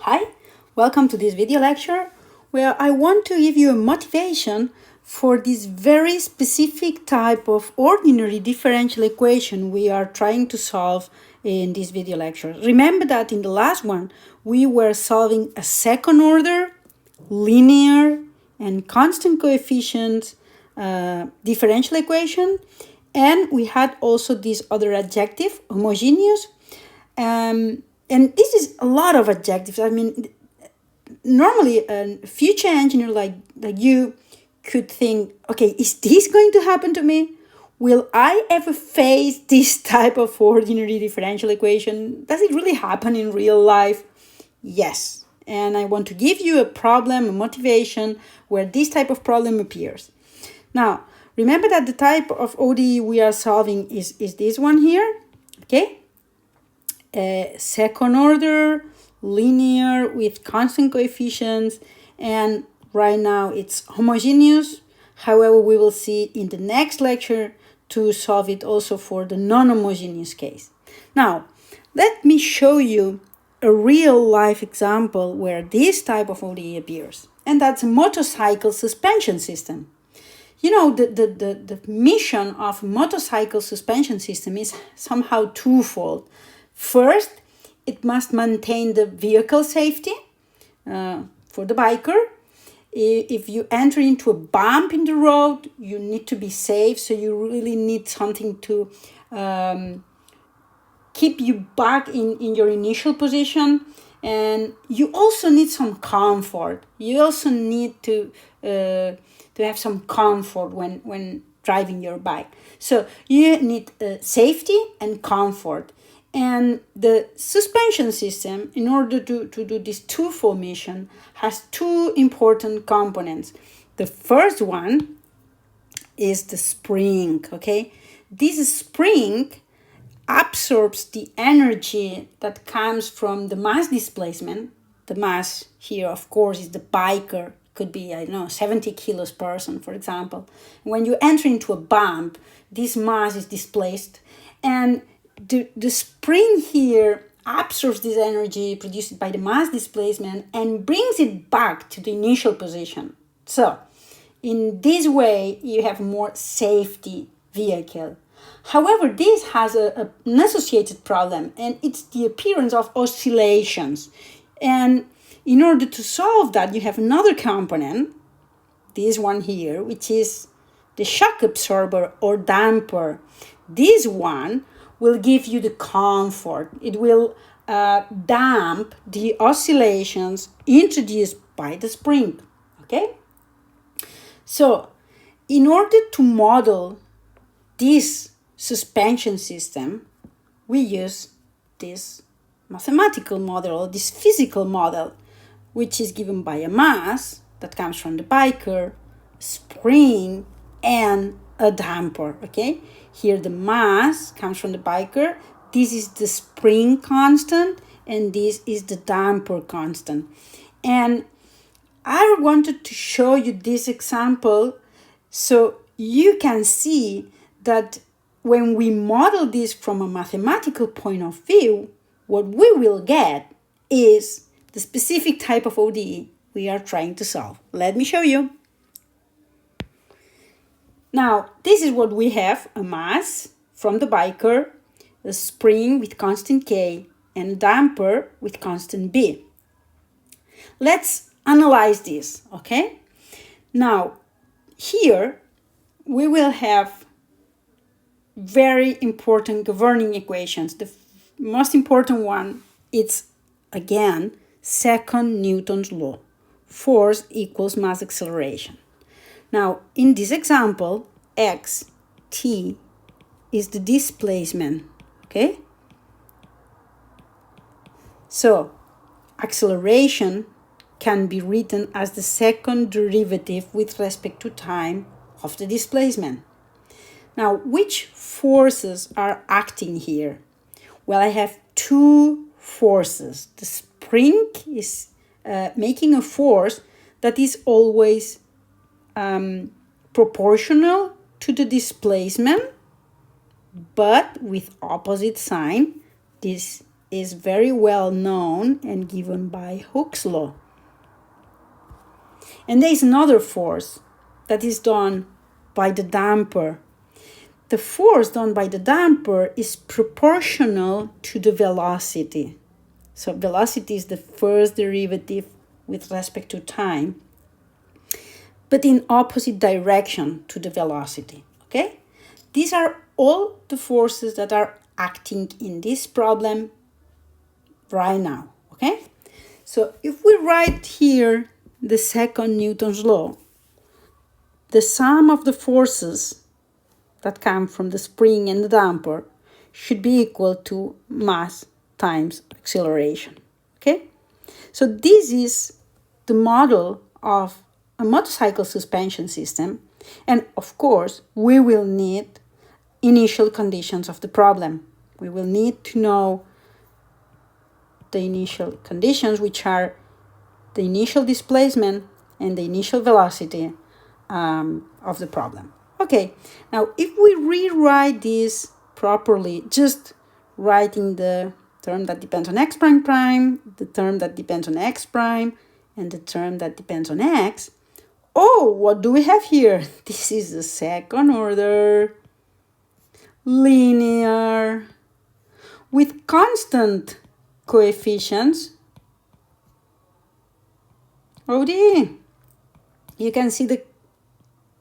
Hi, welcome to this video lecture where I want to give you a motivation for this very specific type of ordinary differential equation we are trying to solve in this video lecture. Remember that in the last one we were solving a second order, linear and constant coefficient differential equation, and we had also this other adjective, homogeneous. And this is a lot of adjectives. I mean, normally a future engineer like you could think, okay, is this going to happen to me? Will I ever face this type of ordinary differential equation? Does it really happen in real life? Yes. And I want to give you a problem, a motivation where this type of problem appears. Now, remember that the type of ODE we are solving is this one here, okay? Second order, linear with constant coefficients, and right now it's homogeneous. However, we will see in the next lecture to solve it also for the non-homogeneous case. Now, let me show you a real-life example where this type of ODE appears, and that's a motorcycle suspension system. You know, the mission of a motorcycle suspension system is somehow twofold. First, it must maintain the vehicle safety for the biker. If you enter into a bump in the road, you need to be safe, so you really need something to keep you back in your initial position. And you also need some comfort. You also need to have some comfort when driving your bike. So you need safety and comfort. And the suspension system, in order to do this twofold mission, has two important components. The first one is the spring, okay? This spring absorbs the energy that comes from the mass displacement. The mass here, of course, is the biker. Could be, 70 kilos person, for example. When you enter into a bump, this mass is displaced, and the spring here absorbs this energy produced by the mass displacement and brings it back to the initial position. So, in this way, you have a more safety vehicle. However, this has an associated problem, and it's the appearance of oscillations. And in order to solve that, you have another component, this one here, which is the shock absorber or damper. This one will give you the comfort. It will damp the oscillations introduced by the spring, okay? So, in order to model this suspension system, we use this mathematical model or this physical model, which is given by a mass that comes from the biker, spring, and a damper, okay? Here the mass comes from the biker. This is the spring constant, and this is the damper constant. And I wanted to show you this example so you can see that when we model this from a mathematical point of view, what we will get is the specific type of ODE we are trying to solve. Let me show you. Now, this is what we have, a mass from the biker, a spring with constant K, and a damper with constant B. Let's analyze this, okay? Now, here we will have very important governing equations. The most important one is, again, second Newton's law. Force equals mass acceleration. Now, in this example, x, t, is the displacement, okay? So, acceleration can be written as the second derivative with respect to time of the displacement. Now, which forces are acting here? Well, I have two forces. The spring is making a force that is always proportional to the displacement, but with opposite sign. This is very well known and given by Hooke's law. And there is another force that is done by the damper. The force done by the damper is proportional to the velocity. So velocity is the first derivative with respect to time, but in opposite direction to the velocity, okay? These are all the forces that are acting in this problem right now, okay? So if we write here the second Newton's law, the sum of the forces that come from the spring and the damper should be equal to mass times acceleration, okay? So this is the model of a motorcycle suspension system, and of course we will need initial conditions of the problem. We will need to know the initial conditions, which are the initial displacement and the initial velocity of the problem. Okay, now if we rewrite this properly, just writing the term that depends on x prime prime, the term that depends on x prime, and the term that depends on x, oh, what do we have here? This is the second order linear with constant coefficients ODE. You can see the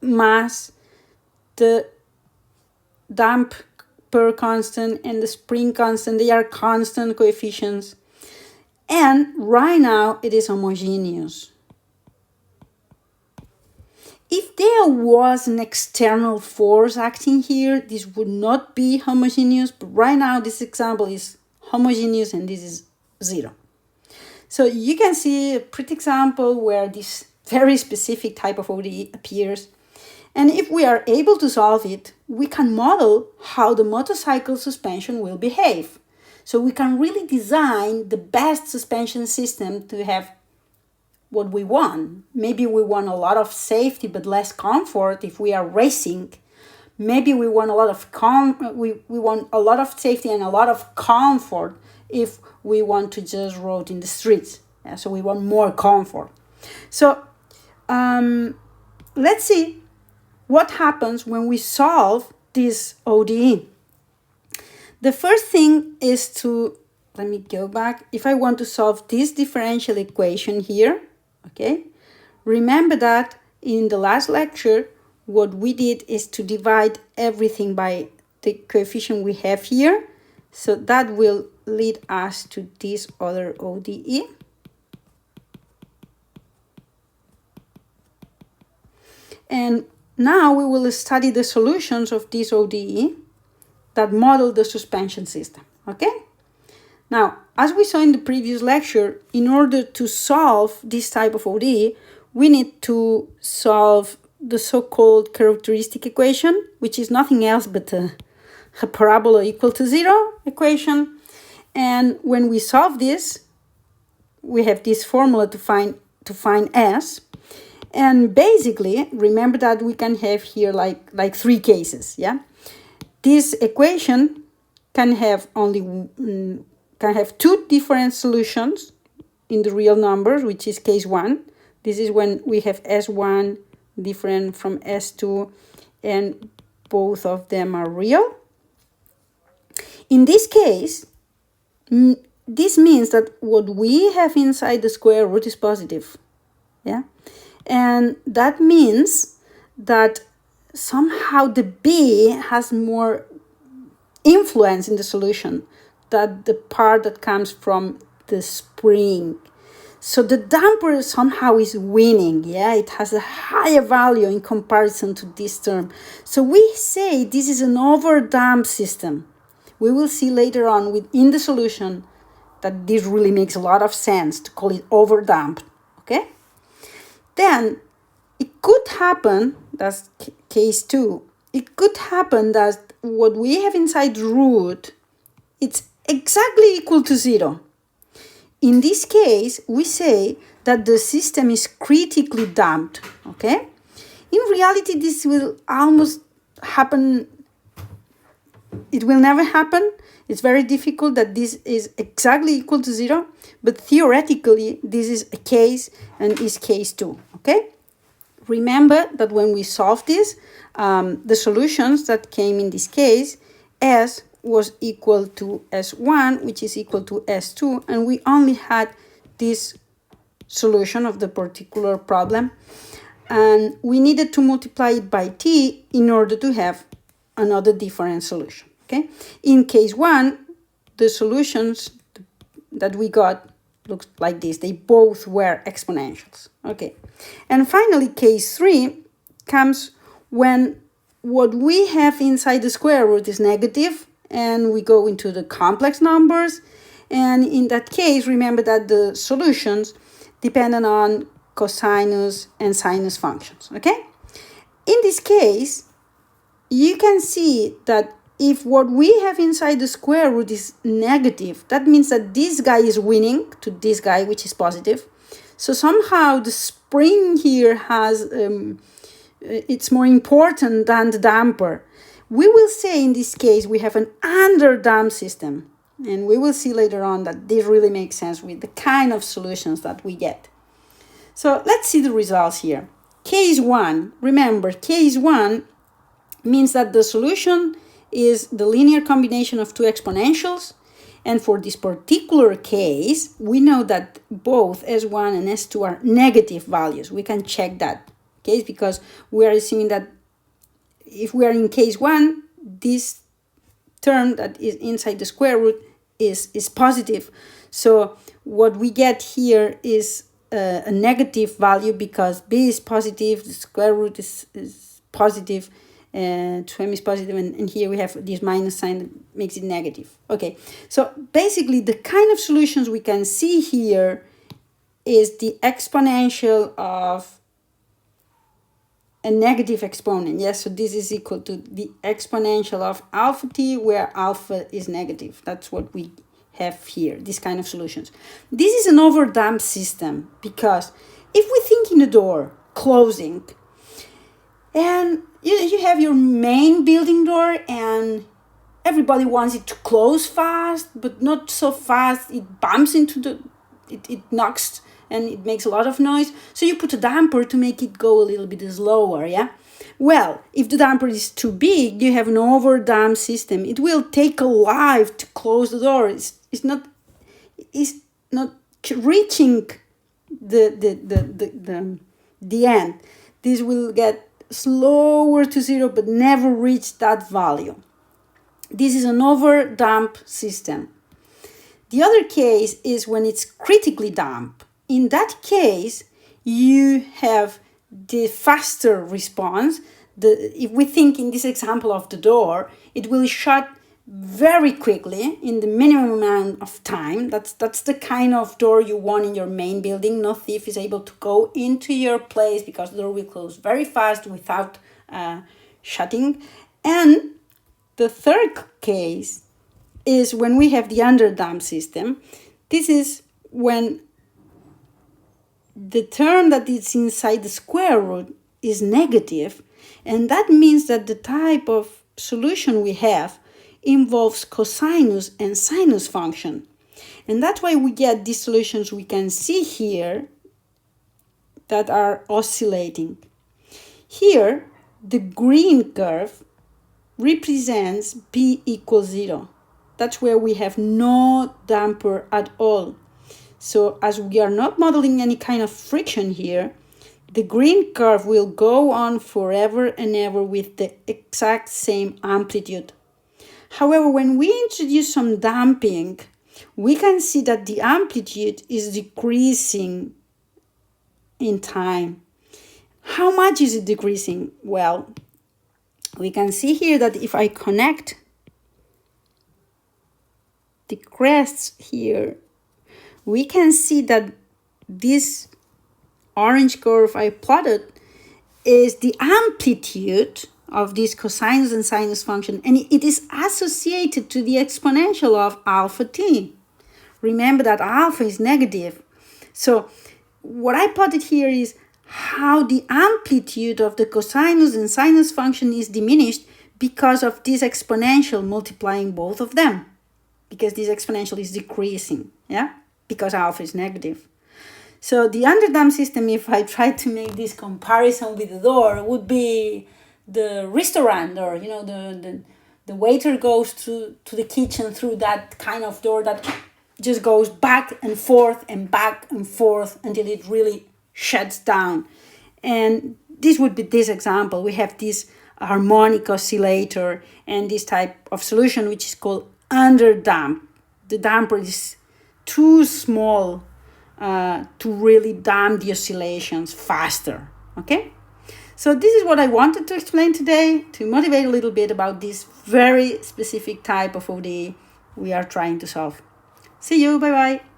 mass, the damper constant, and the spring constant. They are constant coefficients. And right now it is homogeneous. If there was an external force acting here, this would not be homogeneous, but right now this example is homogeneous and this is 0. So you can see a pretty example where this very specific type of ODE appears. And if we are able to solve it, we can model how the motorcycle suspension will behave. So we can really design the best suspension system to have what we want. Maybe we want a lot of safety but less comfort if we are racing. Maybe we want a lot of we want a lot of safety and a lot of comfort if we want to just road in the streets. Yeah, so we want more comfort. So let's see what happens when we solve this ODE. The first thing is to, let me go back. If I want to solve this differential equation here, okay, remember that in the last lecture, what we did is to divide everything by the coefficient we have here. So that will lead us to this other ODE. And now we will study the solutions of this ODE that model the suspension system, okay? Now, as we saw in the previous lecture, in order to solve this type of ODE, we need to solve the so-called characteristic equation, which is nothing else but a parabola equal to 0 equation. And when we solve this, we have this formula to find S. And basically, remember that we can have here like 3 cases, yeah? This equation can have can have 2 different solutions in the real numbers, which is case 1. This is when we have S1 different from S2 and both of them are real. In this case, this means that what we have inside the square root is positive, yeah? And that means that somehow the B has more influence in the solution than the part that comes from the spring. So the damper somehow is winning, yeah? It has a higher value in comparison to this term. So we say this is an overdamped system. We will see later on within the solution that this really makes a lot of sense to call it overdamped, okay? Then it could happen, that's case 2, it could happen that what we have inside root, it's exactly equal to 0. In this case, we say that the system is critically damped, okay? In reality, this will almost happen it will never happen. It's very difficult that this is exactly equal to 0, but theoretically this is a case and is case 2, okay? Remember that when we solve this, the solutions that came in this case, S was equal to S1, which is equal to S2, and we only had this solution of the particular problem, and we needed to multiply it by t in order to have another different solution, okay? In case 1, the solutions that we got looked like this. They both were exponentials, okay? And finally, case 3 comes when what we have inside the square root is negative, and we go into the complex numbers. And in that case, remember that the solutions dependent on cosinus and sinus functions, okay? In this case, you can see that if what we have inside the square root is negative, that means that this guy is winning to this guy, which is positive. So somehow the spring here has, it's more important than the damper. We will say in this case we have an under-damped system. And we will see later on that this really makes sense with the kind of solutions that we get. So let's see the results here. Case 1, remember, case 1 means that the solution is the linear combination of two exponentials. And for this particular case, we know that both S1 and S2 are negative values. We can check that case because we are assuming that if we are in case 1, this term that is inside the square root is positive. So what we get here is a negative value because b is positive, the square root is positive, 2m is positive, and here we have this minus sign that makes it negative. Okay, so basically the kind of solutions we can see here is the exponential of a negative exponent. Yes, so this is equal to the exponential of alpha t, where alpha is negative. That's what we have here, this kind of solutions. This is an overdamped system because if we think in a door closing, and you have your main building door and everybody wants it to close fast, but not so fast, it bumps into it knocks and it makes a lot of noise. So you put a damper to make it go a little bit slower, yeah? Well, if the damper is too big, you have an overdamped system. It will take a life to close the door. It's not reaching the end. This will get slower to 0, but never reach that value. This is an overdamped system. The other case is when it's critically damped. In that case, you have the faster response. If we think in this example of the door, it will shut very quickly in the minimum amount of time. That's the kind of door you want in your main building. No thief is able to go into your place because the door will close very fast without shutting. And the third case is when we have the underdamped system. This is when the term that is inside the square root is negative, and that means that the type of solution we have involves cosinus and sinus function. And that's why we get these solutions we can see here that are oscillating. Here, the green curve represents b equals 0. That's where we have no damper at all. So as we are not modeling any kind of friction here, the green curve will go on forever and ever with the exact same amplitude. However, when we introduce some damping, we can see that the amplitude is decreasing in time. How much is it decreasing? Well, we can see here that if I connect the crests here, we can see that this orange curve I plotted is the amplitude of this cosinus and sinus function, and it is associated to the exponential of alpha t. Remember that alpha is negative. So what I plotted here is how the amplitude of the cosinus and sinus function is diminished because of this exponential multiplying both of them, because this exponential is decreasing, yeah, because alpha is negative. So the underdamped system, if I try to make this comparison with the door, would be the restaurant door. You know, the waiter goes to the kitchen through that kind of door that just goes back and forth until it really shuts down. And this would be this example. We have this harmonic oscillator and this type of solution, which is called underdamped. The damper is too small to really damp the oscillations faster, okay? So this is what I wanted to explain today, to motivate a little bit about this very specific type of ODE we are trying to solve. See you, bye-bye.